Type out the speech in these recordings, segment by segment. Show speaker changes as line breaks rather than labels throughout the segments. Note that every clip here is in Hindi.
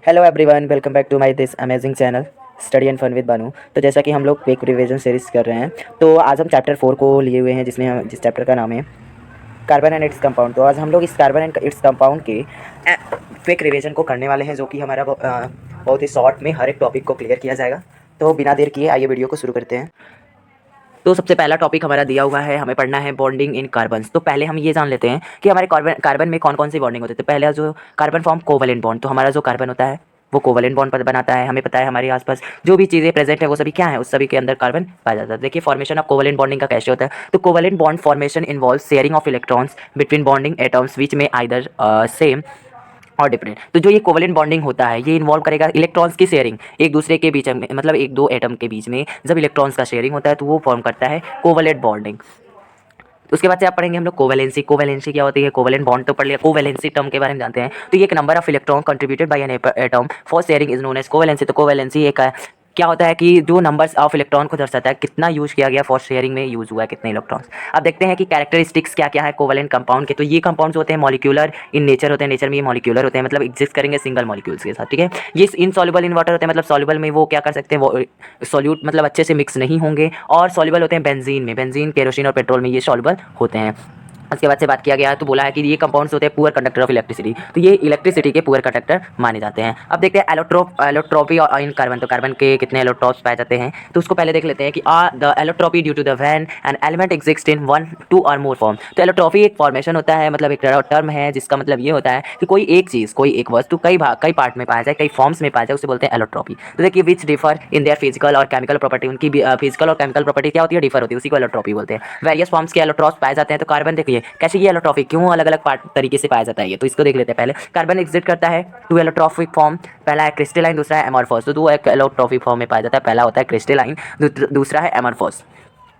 Hello everyone, welcome back to my this amazing channel study and fun with Banu. तो जैसा कि हम लोग क्विक रिवीजन सीरीज कर रहे हैं, तो आज हम चैप्टर 4 को लिए हुए हैं, जिस चैप्टर का नाम है कार्बन एंड इट्स कंपाउंड। तो आज हम लोग इस कार्बन एंड इट्स कंपाउंड के क्विक रिवीजन को करने वाले हैं, जो कि हमारा बहुत ही शॉर्ट में हर एक टॉपिक को क्लियर किया जाएगा। तो बिना देर किए आइए वीडियो को शुरू करते हैं। तो सबसे पहला टॉपिक हमारा दिया हुआ है, हमें पढ़ना है बॉन्डिंग इन कार्बन। तो पहले हम ये जान लेते हैं कि हमारे कार्बन में कौन कौन सी बॉन्डिंग होती है। तो पहला जो कार्बन फॉर्म कोवलेंट बॉन्ड, तो हमारा जो कार्बन होता है वो कोवलेंट बॉन्ड पर बनाता है। हमें पता है हमारे आसपास जो भी चीज़ें प्रेजेंट है वो सभी क्या है, उस सभी के अंदर कार्बन पाया जाता है। देखिए फॉर्मेशन ऑफ कोवलेंट बॉन्डिंग का कैसे होता है। तो covalent bond formation involve sharing of electrons between bonding atoms विच में आइदर सेम और डिफरेंट। तो जो ये कोवलेंट बॉन्डिंग होता है ये इन्वॉल्व करेगा इलेक्ट्रॉन्स की शेयरिंग एक दूसरे के बीच में, मतलब एक दो एटम के बीच में जब इलेक्ट्रॉन्स का शेयरिंग होता है तो वो फॉर्म करता है कोवलेंट बॉन्डिंग। उसके बाद से आप पढ़ेंगे हम लोग कोवैलेंसी। कोवैलेंसी क्या होती है, कोवैलेंट बॉन्ड तो पढ़ लिया, कोवैलेंसी टर्म के बारे में जानते हैं। तो ये एक number of electron contributed by an atom for sharing is known as covalency. तो कोवैलेंसी एक क्या होता है कि जो नंबर्स ऑफ इलेक्ट्रॉन को दर्शाता है, कितना यूज किया गया फॉर शेयरिंग में, यूज हुआ है कितने इलेक्ट्रॉन्स। अब देखते हैं कि कैरेक्टरिस्टिक्स क्या क्या है कोवैलेंट कंपाउंड के। तो ये कंपाउंड्स होते हैं मॉलिक्यूलर इन नेचर होते हैं, नेचर में ये मॉलिक्यूलर होते हैं, मतलब एग्जिस्ट करेंगे सिंगल मॉलिक्यूल्स के साथ, ठीक है। ये इनसॉल्युबल इन वाटर होते हैं, मतलब सॉल्युबल में वो क्या कर सकते हैं, वो सॉल्यूट मतलब अच्छे से मिक्स नहीं होंगे। और सॉल्युबल होते हैं बेंजीन में, बेंजीन केरोसिन और पेट्रोल में ये सॉल्युबल होते हैं। उसके बाद से बात किया गया है तो बोला है कि ये कंपाउंड्स होते हैं पुअर कंडक्टर ऑफ इलेक्ट्रिसिटी। तो ये इलेक्ट्रिसिटी के पुअर कंडक्टर माने जाते हैं। अब देखते हैं एलोट्रोपी और इन कार्बन। तो कार्बन के कितने एलोट्रॉप्स पाए जाते हैं, तो उसको पहले देख लेते हैं कि the allotropy due to the when an element exist in one two or more form. तो एलोट्रोपी एक फॉर्मेशन होता है, मतलब एक टर्म है जिसका मतलब ये होता है कि कोई एक चीज़, कोई एक वस्तु कई पार्ट में पाया जाए, कई फॉर्म्स में पाया जाए, उसे बोलते हैं एलोट्रोपी। तो देखिए विच डिफर इन देयर फिजिकल और केमिकल प्रॉपर्टी, उनकी फिजिकल और केमिकल प्रॉपर्टी क्या होती है, डिफर होती है, उसी को एलोट्रोपी बोलते हैं। वेरियस फॉर्म्स के एलोट्रॉप्स पाए जाते हैं। तो कार्बन देखिए कैसे ये एलोट्रोफिक क्यों अलग अलग पार्ट तरीके से पाया जाता है, ये तो इसको देख लेते हैं। पहले कार्बन एग्जिस्ट करता है टू एलोट्रोफिक फॉर्म, पहला है क्रिस्टलाइन, दूसरा है एमॉर्फोस। तो दो एलोट्रोफिक फॉर्म में पाया जाता है, पहला होता है क्रिस्टलाइन, दूसरा है एमॉर्फोस।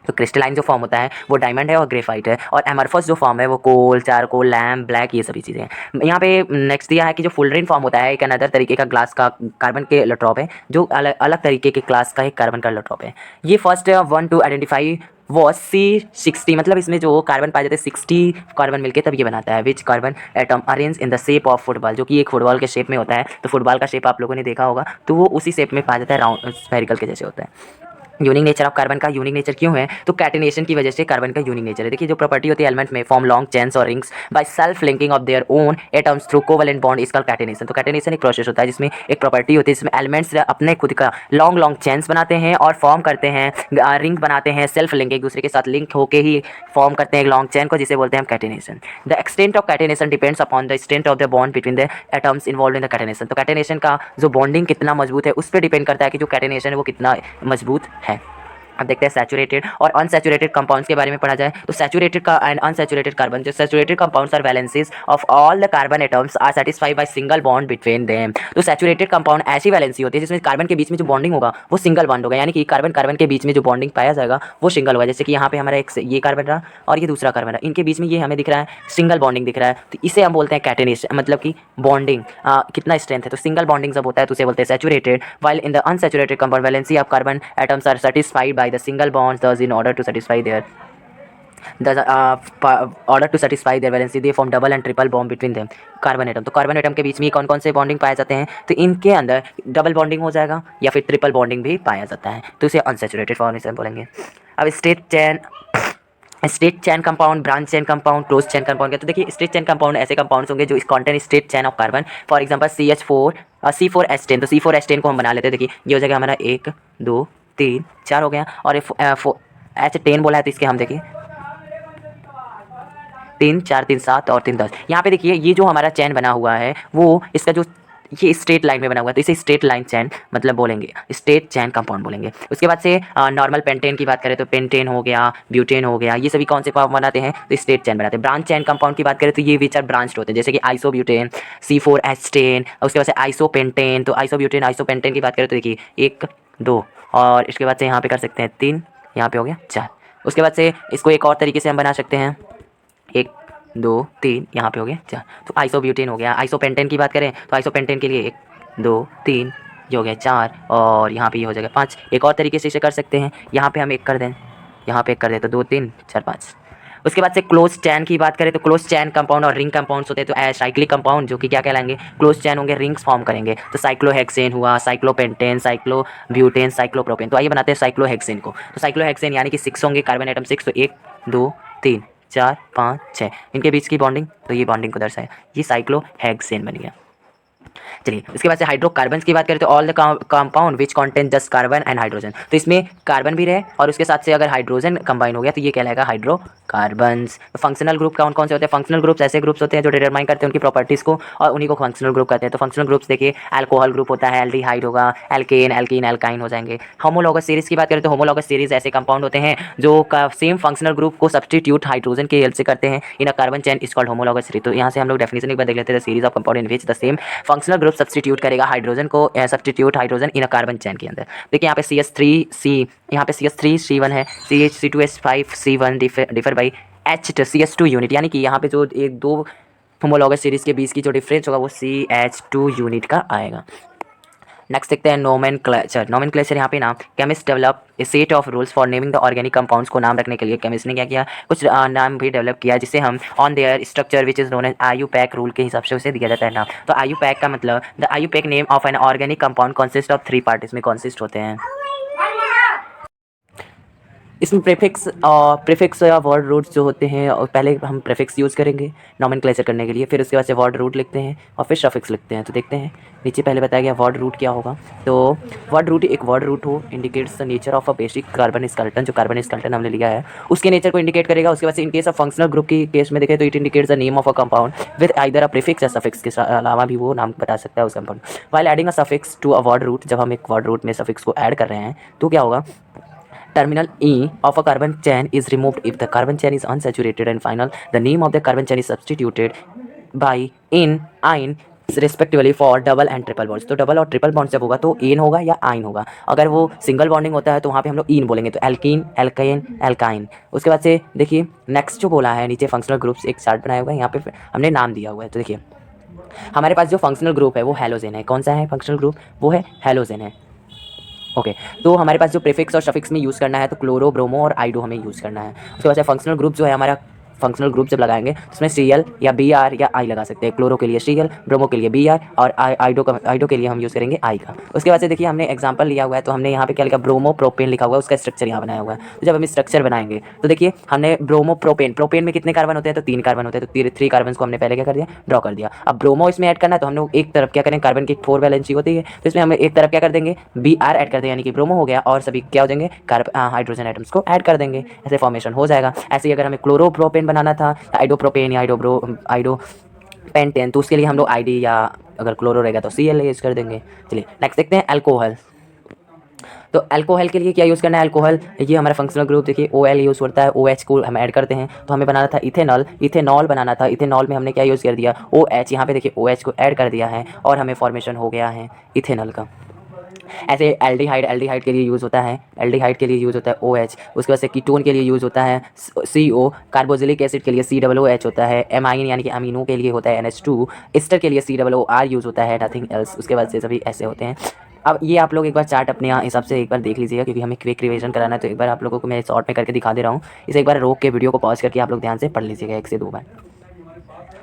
तो क्रिस्टलाइन जो फॉर्म होता है वो डायमंड है और ग्रेफाइट है, और एमरफस जो फॉर्म है वो कोल, चारकोल, लैम्प, ब्लैक, ये सभी चीज़ें हैं। यहाँ पे नेक्स्ट दिया है कि जो फुलरिन फॉर्म होता है एक अनदर तरीके का ग्लास का कार्बन के एलोट्रॉप है, जो अलग अलग तरीके के क्लास का एक कार्बन का एलोट्रॉप है। ये फर्स्ट वन टू आइडेंटिफाई वो C60, मतलब इसमें जो कार्बन पाए जाते हैं 60 कार्बन मिलके तब ये बनाता है which carbon atom arrange in the shape of football, जो कि एक फुटबॉल के शेप में होता है। तो फुटबॉल का शेप आप लोगों ने देखा होगा, तो वो उसी शेप में पाया जाता है, राउंड स्फेरिकल के जैसे होता है। यूनिक नेचर ऑफ कार्बन का यूनिक नेचर क्यों है, तो कैटिनेशन की वजह से कार्बन का यूनिक नेचर है। देखिए जो प्रॉपर्टी होती है एलिमेंट में फॉर्म लॉन्ग चेन्स और rings by self linking of their own atoms through covalent bond is called catenation. तो कैटिनेशन एक प्रोसेस होता है जिसमें एक प्रॉपर्टी होती है जिसमें एलिमेंट्स अपने खुद का लॉन्ग लॉन्ग चेन्स बनाते हैं और फॉर्म करते हैं, रिंग बनाते हैं, सेल्फ लिंक एक दूसरे के साथ लिंक होकर ही फॉर्म करते हैं एक लॉन्ग चेन को, जिसे बोलते हैं catenation. The extent of catenation depends upon the strength of the bond between the atoms involve in the catenation. तो कैटिनेशन का जो बॉन्डिंग कितना मजबूत है उस पर डिपेंड करता है कि जो कैटिनेशन है वो कितना मजबूत है। अब देखते हैं सैचुरेटेड और अनसैचुरेटेड कंपाउंड्स के बारे में पढ़ा जाए। तो सैचुरेटेड का एंड अनसैचुरेटेड कार्बन, जो saturated compounds are valencies of all the carbon atoms are satisfied by single bond between them. तो सैचुरेटेड कंपाउंड ऐसी वैलेंसी होती है जिसमें कार्बन के बीच में जो बॉन्डिंग होगा वो सिंगल बॉन्ड होगा, यानी कि कार्बन कार्बन के बीच में जो बॉन्डिंग पाया जाएगा वो सिंगल होगा। जैसे कि यहाँ पे हमारा एक ये कार्बन रहा और ये दूसरा कार्बन रहा, इनके बीच में ये हमें दिख रहा है सिंगल बॉन्डिंग दिख रहा है, तो इसे हम बोलते हैं कैटिनेशन, मतलब कि बॉन्डिंग कितना स्ट्रेंथ है। तो सिंगल बॉन्डिंग जब होता है तो उसे बोलते हैं saturated. While in the unsaturated compound valency of carbon atoms are satisfied by the single bonds, thus in order to satisfy their order to satisfy their valency they form double and triple bond between them carbon atom. तो कार्बन एटम के बीच में कौन कौन से बॉन्डिंग पाए जाते हैं, तो इनके अंदर डबल बॉन्डिंग हो जाएगा या फिर ट्रिपल बॉन्डिंग भी पाया जाता है, तो इसे अनसैचुरेटेड फॉर्मेशन बोलेंगे। अब straight chain compound, branch chain compound, close chain compound. तो देखिए स्ट्रेट चैन कंपाउंड ऐसे कंपाउंड्स होंगे जो इस contain straight chain of carbon, for example CH4 C4H10। तो C4H10 को हम बना लेते हैं। देखिए ये हो जाएगा हमारा 1 2 3 4 हो गया, और H10 बोला है तो इसके हम देखिए 3 4 3 7 और 3 10। यहाँ पे देखिए ये जो हमारा चैन बना हुआ है वो इसका जो ये स्ट्रेट लाइन में बना हुआ है तो इसे स्ट्रेट लाइन चैन मतलब बोलेंगे, स्ट्रेट चैन कंपाउंड बोलेंगे। उसके बाद से नॉर्मल पेंटेन की बात करें तो पेंटेन हो गया, ब्यूटेन हो गया, ये सभी कौन से फॉर्म बनाते हैं, तो स्ट्रेट चैन बनाते हैं। ब्रांच चैन कंपाउंड की बात करें तो ये विच आर ब्रांच्ड होते हैं, जैसे कि आइसोब्यूटेन, C4H10, उसके बाद से आइसोपेंटेन। तो आइसोब्यूटेन आइसोपेंटेन की बात करें तो देखिए 1 2, और इसके बाद से यहाँ पे कर सकते हैं 3, यहाँ पे हो गया 4। उसके बाद से इसको एक और तरीके से हम बना सकते हैं 1 2 3, यहाँ पे हो गया 4। तो आइसोब्यूटेन हो गया। आइसोपेंटेन की बात करें तो आइसोपेंटेन के लिए 1 2 3, ये हो गया 4, और यहाँ पे ये हो जाएगा 5। एक और तरीके से इसे कर सकते हैं, यहाँ पे हम 1 कर दें, यहाँ पे 1 कर दें तो 2 3 4 5। उसके बाद से क्लोज चैन की बात करें तो क्लोज चैन कंपाउंड और रिंग कंपाउंड्स होते हैं। तो साइक्लिक कंपाउंड जो कि क्या कहलाएंगे, क्लोज चैन होंगे, रिंग्स फॉर्म करेंगे। तो साइक्लोहेक्सेन हुआ, साइक्लोपेंटेन, साइक्लोब्यूटेन, साइक्लोप्रोपेन। तो आइए बनाते हैं साइक्लोहेक्सेन को। तो साइक्लोहेक्सेन यानी कि 6 होंगे कार्बन एटम 6। तो 1 2 3 4 5 6 इनके बीच की बॉन्डिंग, तो ये बॉन्डिंग को दर्शाया, ये साइक्लोहेक्सेन बन गया। चलिए इसके बाद से हाइड्रोकार्बन्स की बात करें तो all the compound which contain just carbon and hydrogen. तो इसमें कार्बन भी रहे और उसके साथ से अगर हाइड्रोजन कंबाइन हो गया तो ये कहलाएगा हाइड्रोकार्बन्स। तो फंक्शनल ग्रुप कौन कौन से होते हैं? फंक्शनल ग्रुप्स ऐसे ग्रुप्स होते हैं जो डिटरमाइन करते हैं उनकी प्रॉपर्टीज को और उन्हीं को फंक्शनल ग्रुप कहते हैं। तो फंक्शनल ग्रुप्स देखिए, अल्कोहल ग्रुप होता है, एल्डिहाइड होगा, एल्केन, एल्कीन, एल्काइन हो जाएंगे। होमोलॉगस सीरीज की बात करें तो होमोलॉगस सीरीज ऐसे कंपाउंड होते हैं जो सेम फंक्शनल ग्रुप को सब्स्टिट्यूट हाइड्रोजन की हेल्प से करते हैं in a carbon chain is called homologous series. तो यहाँ से हम लोग डेफिनेशन एक बार देख लेते हैं, series of compound in which the same functional group substitute करेगा हाइड्रोजन को, substitute hydrogen in a carbon chain के अंदर। देखिए यहाँ पे CH3C, यहाँ पे CH3C1 है, CH2S5C1 differ by CS2 unit, यानी कि यहाँ पे जो एक दो होमोलॉगस सीरीज के बीच की जो डिफरेंस होगा वो CH2 यूनिट का आएगा। नेक्स्ट देखते हैं नोमेनक्लेचर। नोमेनक्लेचर यहाँ पे ना chemist develop a set of rules for naming the organic compounds को नाम रखने के लिए केमिस्ट ने क्या किया, कुछ नाम भी डेवलप किया जिसे हम on their structure which is known as IUPAC rule के हिसाब से उसे दिया जाता है नाम। तो IUPAC का मतलब the IUPAC name of an organic compound consist of 3 part, इसमें कंसिस्ट होते हैं। इसमें प्रीफिक्स या वर्ड रूट्स जो होते हैं, और पहले हम प्रीफिक्स यूज़ करेंगे नोमेनक्लेचर करने के लिए, फिर उसके बाद से वर्ड रूट लिखते हैं और फिर सफिक्स लिखते हैं। तो देखते हैं नीचे पहले बताया गया वर्ड रूट क्या होगा। तो वर्ड रूट एक वर्ड रूट हो indicates the nature of a basic carbon skeleton, जो कार्बन स्केलेटन हमने लिया है उसके नेचर को इंडिकेट करेगा। उसके बाद से in case of functional group की केस में देखें तो it indicates the name of a compound with either a prefix या सफिक्स, के अलावा भी वो नाम बता सकता है उस compound. While adding a suffix to a word root, जब हम एक वर्ड रूट में सफिक्स को ऐड कर रहे हैं तो क्या होगा, terminal E of a carbon chain is removed if the carbon chain is unsaturated, and final the name of the carbon chain is substituted by in ine respectively for double and triple bonds. तो डबल और ट्रिपल बॉन्ड जब होगा तो एन होगा या आइन होगा। अगर वो सिंगल बॉन्डिंग होता है तो वहाँ पे हम लोग इन बोलेंगे, तो एल्कीन, एल्केन, एल्काइन। उसके बाद से देखिए नेक्स्ट जो बोला है नीचे फंक्शनल ग्रुप्स एक चार्ट बनाया हुआ है, यहाँ पे हमने नाम दिया हुआ है। तो देखिए हमारे पास जो फंक्शनल ग्रुप है वो हेलोजेन है। कौन सा है फंक्शनल ग्रुप? वो है हेलोजेन है। ओके तो हमारे पास जो प्रीफिक्स और सफिक्स में यूज़ करना है तो क्लोरो, ब्रोमो और आइडो हमें यूज़ करना है। उसके बाद से फंक्शनल ग्रुप जो है हमारा, फंक्शनल ग्रुप जब लगाएंगे तो उसमें Cl या Br या I लगा सकते हैं। क्लोरो के लिए Cl, ब्रोमो के लिए Br और आइडो के लिए हम यूज़ करेंगे I का। उसके बाद से देखिए हमने एग्जांपल लिया हुआ है तो हमने यहाँ पे क्या लिखा, ब्रोमो प्रोपेन लिखा हुआ है, उसका स्ट्रक्चर यहाँ बनाया हुआ है। तो जब हम स्ट्रक्चर बनाएंगे तो देखिए हमने ब्रोमो प्रोपेन में कितने कार्बन होते हैं, तो 3 कार्बन होते हैं। तो 3 कार्बन को हमने पहले क्या कर दिया, ड्रॉ कर दिया। अब ब्रोमो इसमें ऐड करना है तो हम लोग एक तरफ क्या करें, कार्बन की 4 वैलेंसी होती है तो इसमें हम एक तरफ क्या कर देंगे, Br ऐड कर देंगे, यानी कि ब्रोमो हो गया और सभी क्या हो जाएंगे, हाइड्रोजन एटम्स को ऐड कर देंगे, ऐसे फॉर्मेशन हो जाएगा। ऐसे ही अगर हमें क्लोरो प्रोपेन बनाना था, आइडोप्रोपेन या आइडो पेंटेन, तो उसके लिए हम लोग ID या अगर क्लोरो रहेगा तो Cl यूज़ कर देंगे। चलिए नेक्स्ट देखते हैं अल्कोहल। तो अल्कोहल के लिए क्या यूज़ करना है, अल्कोहल ये हमारा फंक्शनल ग्रुप देखिए OL यूज़ होता है, OH को हम ऐड करते हैं। तो हमें बनाना था इथेनॉल बनाना था। इथेनॉल में हमने क्या यूज़ कर दिया, OH, यहाँ पे देखिए OH को ऐड कर दिया है और हमें फॉर्मेशन हो गया है इथेनॉल का। ऐसे एल्डिहाइड के लिए यूज़ होता है, एल्डिहाइड के लिए यूज़ होता है OH। उसके बाद से कीटोन के लिए यूज़ होता है CO, कार्बोक्सिलिक एसिड के लिए COOH होता है, एमाइन यानी कि अमीनो के लिए होता है NH2, एस्टर के लिए COOR यूज़ होता है, नथिंग एल्स। उसके बाद से सभी ऐसे होते हैं। अब ये आप लोग एक बार चार्ट अपने यहाँ हिसाब से एक बार देख लीजिएगा क्योंकि हमें क्विक रिवीजन कराना है। तो एक बार आप लोगों को मैं शॉर्ट में करके दिखा दे रहा हूँ, इसे एक बार रोक के वीडियो को पॉज करके आप लोग ध्यान से पढ़ लीजिएगा 1 से 2 बार।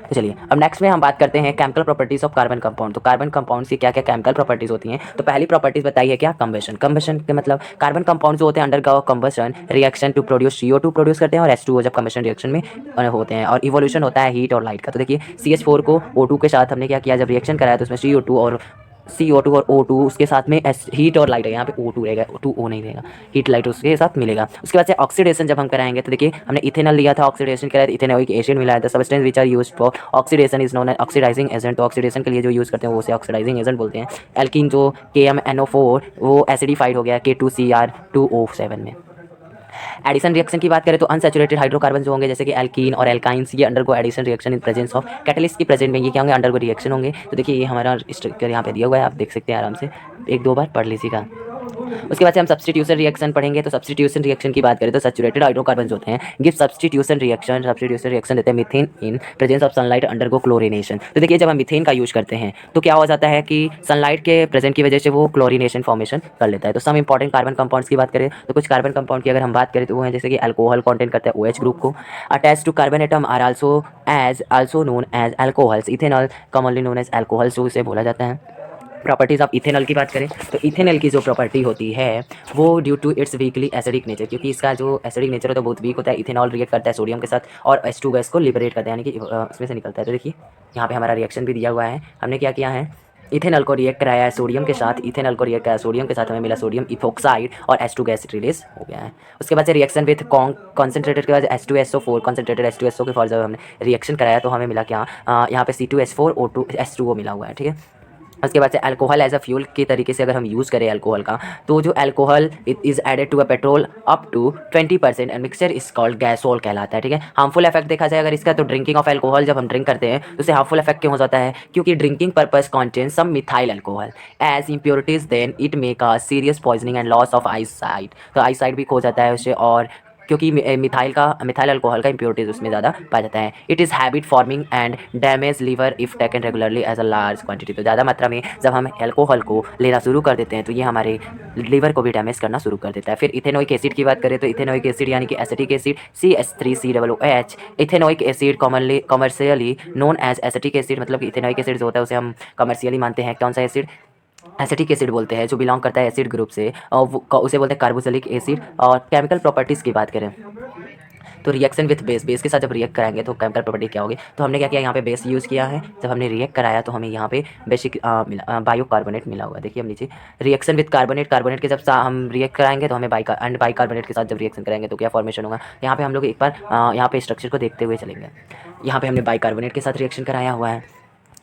तो चलिए अब नेक्स्ट में हम बात करते हैं chemical properties of carbon compound. तो कार्बन कंपाउंड्स की क्या क्या केमिकल प्रॉपर्टीज होती हैं। तो पहली प्रॉपर्टीज बताइए क्या, कंबशन। कंबशन के मतलब कार्बन कंपाउंड जो होते हैं undergo combustion reaction to produce CO2 produce करते हैं और H2O जब कंबशन रिएक्शन में होते हैं, और इवोल्यूशन होता है हीट और लाइट का। तो देखिए CH4 को O2 के साथ हमने क्या किया, जब रिएक्शन कराया तो उसमें CO2 और O2 उसके साथ में हीट और लाइट है, यहाँ पे O2 रहेगा, O2O नहीं रहेगा, हीट लाइट उसके साथ मिलेगा। उसके बाद से ऑक्सीडेशन जब हम कराएंगे तो देखिए हमने इथेनॉल लिया था, ऑक्सीडेशन कराया, इथेनॉइक एसिड मिलाया था। Substance which are used for oxidation is known as oxidising agent. तो ऑक्सीडेशन के लिए जो यूज़ करते हैं वो उसे ऑक्सीडाइजिंग एजेंट बोलते हैं। एल्कीन जो KMNO4 वो एसिडिफाइड हो गया K2Cr2O7 में। एडिशन रिएक्शन की बात करें तो अनसैचुरेटेड हाइड्रोकार्बन जो होंगे जैसे कि एल्कीन और एल्काइंस, ये undergo addition reaction in presence of catalyst की प्रेजेंट में ये क्या होंगे, अंडरगो रिएक्शन होंगे। तो देखिए ये हमारा स्ट्रक्चर यहाँ पे दिया हुआ है, आप देख सकते हैं आराम से, 1-2 बार पढ़ लीजिएगा। उसके बाद से हम सब्स्टिट्यूशन रिएक्शन पढ़ेंगे। तो सब्स्टिट्यूशन रिएक्शन की बात करें तो सैचुरेटेड हाइड्रोकार्बन होते हैं गिव सब्स्टिट्यूशन रिएक्शन देते हैं methane in presence of sunlight undergo chlorination. तो देखिए जब हम मीथेन का यूज करते हैं तो क्या हो जाता है कि सनलाइट के प्रेजेंट की वजह से वो क्लोरिनेशन फॉर्मेशन कर लेता है। तो सम इंपॉर्टेंट कार्बन कंपाउंड्स की बात करें तो कुछ कार्बन कंपाउंड की अगर हम बात करें तो वो है जैसे कि अल्कोहल कंटेन करता है OH ग्रुप को। Attach to carbon atom are also known as alcohols. Ethanol commonly known as alcohol जो इसे बोला जाता है। प्रॉपर्टीज़ ऑफ इथेनॉल की बात करें तो इथेनॉल की जो प्रॉपर्टी होती है वो due to its weakly acidic nature, क्योंकि इसका जो एसिडिक नेचर होता है बहुत वीक होता है। इथेनॉल रिएक्ट करता है सोडियम के साथ और H2 गैस को लिबरेट करता है, यानी कि उसमें से निकलता है। तो देखिए यहाँ पे हमारा रिएक्शन भी दिया हुआ है। हमने क्या किया है, इथेनॉल को रिएक्ट कराया है सोडियम के साथ, इथेनॉल को रिएक्ट कराया सोडियम के साथ, हमें मिला सोडियम इथोक्साइड और H2 गैस रिलीज हो गया है। उसके बाद से रिएक्शन विथ कॉन्सेंट्रेटेड के बाद H2SO4 कॉन्सेंट्रेटेड H2SO के फॉर जब हमने रिएक्शन कराया तो हमें मिला क्या, यहाँ पे C2H4O2 H2O मिला हुआ है, ठीक है। उसके बाद से अल्कोहल एज अ फ्यूल के तरीके से अगर हम यूज़ करें अल्कोहल का तो जो alcohol is added to a petrol up to 20% and mixture is called gasohol कहलाता है, ठीक है। हार्मफुल इफेक्ट देखा जाए अगर इसका तो ड्रिंकिंग ऑफ अल्कोहल जब हम ड्रिंक करते हैं तो उससे हार्मफुल इफेक्ट क्यों हो जाता है, क्योंकि drinking purpose contain some methyl alcohol as impurities then it make a serious poisoning and loss of eyesight. तो आई साइट भी खो जाता है उससे, और क्योंकि मिथाइल अल्कोहल का इम्प्योरिटीज उसमें ज़्यादा पाया जाता है। It is habit forming and damage liver if taken regularly as a large quantity. तो ज़्यादा मात्रा में जब हम अल्कोहल को लेना शुरू कर देते हैं तो ये हमारे लीवर को भी डैमेज करना शुरू कर देता है। फिर इथेनोइक एसिड की बात करें तो इथेनोइक एसिड यानी कि acetic acid CH3COOH। Ethanoic acid commercially known as acetic acid, मतलब कि इथेनोइक एसिड जो होता है उसे हम कमर्शियली मानते हैं कौन सा एसिड, एसिटिक एसिड बोलते हैं, जो बिलोंग करता है एसिड ग्रुप से, और उसे बोलते हैं कार्बोक्सिलिक एसिड। और केमिकल प्रॉपर्टीज़ की बात करें तो रिएक्शन विथ बेस के साथ जब रिएक्ट कराएंगे तो केमिकल प्रॉपर्टी क्या होगी, तो हमने क्या किया, यहाँ पे बेस यूज़ किया है। जब हमने रिएक्ट कराया तो हमें यहाँ पे बेसिक बायोकार्बोनेट मिला हुआ है। देखिए हम नीचे रिएक्शन विथ कार्बोनेट के जब हम रिएक्ट कराएंगे तो हमें बाइकार्बोनेट के साथ जब रिएक्शन करेंगे तो क्या फॉर्मेशन होगा। यहाँ पे हम लोग एक बार यहाँ पे स्ट्रक्चर को देखते हुए चलेंगे। यहाँ पे हमने बाइकार्बोनेट के साथ रिएक्शन कराया हुआ है।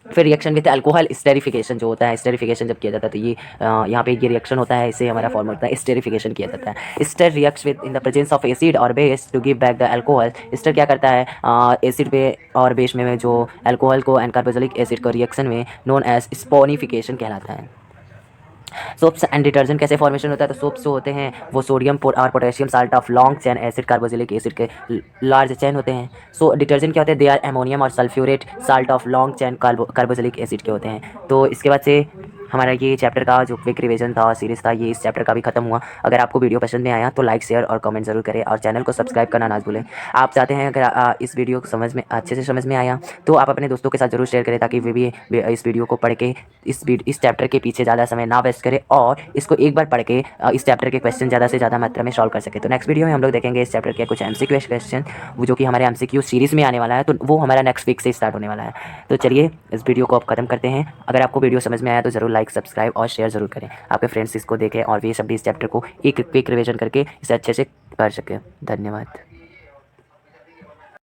फिर रिएक्शन विद अल्कोहल स्टेरिफिकेशन जो होता है, स्टेरिफिकेशन जब किया जाता है तो ये यहाँ पे ये रिएक्शन होता है, इससे हमारा फॉर्म होता है स्टेरिफिकेशन किया जाता है। Ester reacts with in the presence of acid और base to give back the alcohol. Ester क्या करता है, एसिड पे और बेस में जो अल्कोहल को एंड कार्बोक्सिलिक एसिड को रिएक्शन में नोन एज स्पोनिफिकेशन कहलाता है। सोप्स एंड डिटर्जेंट कैसे फॉर्मेशन होता है, तो सोप्स जो होते हैं वो सोडियम और potassium salt of long chain acid carboxylic acid के लार्ज चेन होते हैं। सो डिटर्जेंट क्या होते हैं, दे आर अमोनियम और sulphurate salt of long chain carboxylic acid के होते हैं। तो इसके बाद से हमारा ये चैप्टर का जो क्विक रिवीजन था सीरीज था ये इस चैप्टर का भी खत्म हुआ। अगर आपको वीडियो पसंद में आया तो लाइक शेयर और कमेंट जरूर करें और चैनल को सब्सक्राइब करना ना भूलें। आप चाहते हैं अगर इस वीडियो को समझ में अच्छे से समझ में आया तो आप अपने दोस्तों के साथ जरूर शेयर करें ताकि वे भी इस वीडियो को पढ़ के इस चैप्टर के पीछे ज़्यादा समय ना वेस्ट करें और इसको एक बार पढ़ के इस चैप्टर के क्वेश्चन ज़्यादा से ज़्यादा मात्रा में सॉल्व कर सके। तो नेक्स्ट वीडियो में हम लोग देखेंगे इस चैप्टर के कुछ MCQ क्वेश्चन वो जो कि हमारे MCQ सीरीज़ में आने वाला है, तो वो हमारा नेक्स्ट वीक से स्टार्ट होने वाला है। तो चलिए इस वीडियो को अब खत्म करते हैं। अगर आपको वीडियो समझ में आया तो ज़रूर लाइक सब्सक्राइब और शेयर ज़रूर करें। आपके फ्रेंड्स इसको देखें और वे सभी इस चैप्टर को एक क्विक रिवीजन करके इसे अच्छे से पढ़ सकें। धन्यवाद।